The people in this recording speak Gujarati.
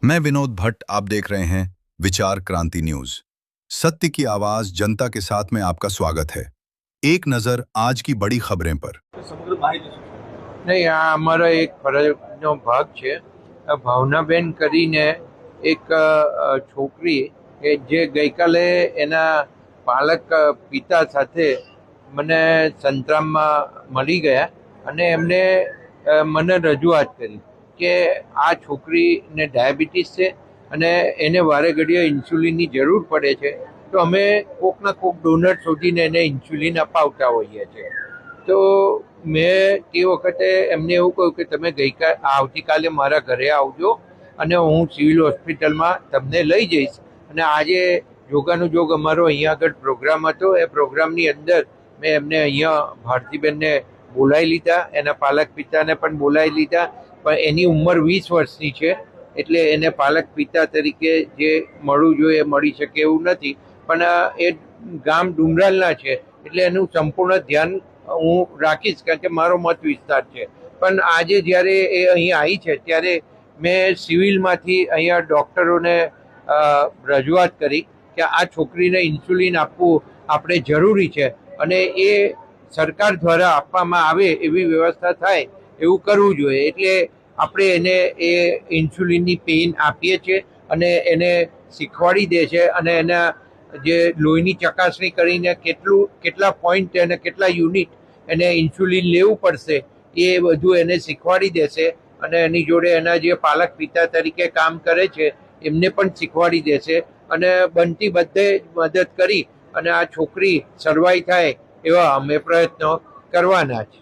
मैं विनोद भट्ट। आप देख रहे हैं विचार क्रांति न्यूज। सत्य की आवाज जनता के साथ में आपका स्वागत है। एक नजर आज की बड़ी खबरें पर। नहीं, આ અમારો એક ફરજનો ભાગ છે. ભાવનાબેન કરીને એક છોકરી કે જે ગઈકાલે એના પાલક પિતા સાથે મને સંતરામમાં મળી ગયા અને એમને મને રજૂઆત કરી કે આ છોકરીને ડાયાબિટીસ છે અને એને વારે ઘડીએ ઇન્સ્યુલિનની જરૂર પડે છે, તો અમે કોકના કોક ડોનર શોધીને એને ઇન્સ્યુલિન અપાવતા હોઈએ છીએ. તો મેં તે વખતે એમને એવું કહ્યું કે તમે આવતીકાલે મારા ઘરે આવજો અને હું સિવિલ હોસ્પિટલમાં તમને લઈ જઈશ. અને આજે જોગાનું જોગ અમારો અહીંયા આગળ પ્રોગ્રામ હતો. એ પ્રોગ્રામની અંદર મેં એમને અહીંયા ભારતીબેનને બોલાવી લીધા, એના પાલક પિતાને પણ બોલાવી લીધા. પણ એની ઉંમર 20 વર્ષની છે, એટલે એને પાલક પિતા તરીકે જે મળવું જોઈએ એ મળી શકે એવું નથી. પણ એ ગામ ડુમરાલના છે એટલે એનું સંપૂર્ણ ધ્યાન હું રાખીશ, કારણ કે મારો મત વિસ્તાર છે. પણ આજે જ્યારે એ અહીં આવી છે ત્યારે મેં સિવિલમાંથી અહીંયા ડૉક્ટરોને રજૂઆત કરી કે આ છોકરીને ઇન્સ્યુલિન આપવું આપણે જરૂરી છે અને એ સરકાર દ્વારા આપવામાં આવે એવી વ્યવસ્થા થાય એવું કરવું જોઈએ. એટલે આપણે એને એ ઇન્સ્યુલિનની પેન આપીએ છીએ અને એને શીખવાડી દે છે અને એના જે લોહીની ચકાસણી કરીને કેટલા પોઈન્ટ અને કેટલા યુનિટ એને ઇન્સ્યુલિન લેવું પડશે એ બધું એને શીખવાડી દેશે. અને એની જોડે એના જે પાલક પિતા તરીકે કામ કરે છે એમને પણ શીખવાડી દેશે અને બનતી બધે મદદ કરી અને આ છોકરી સર્વાઈ થાય એવા અમે પ્રયત્નો કરવાના છે.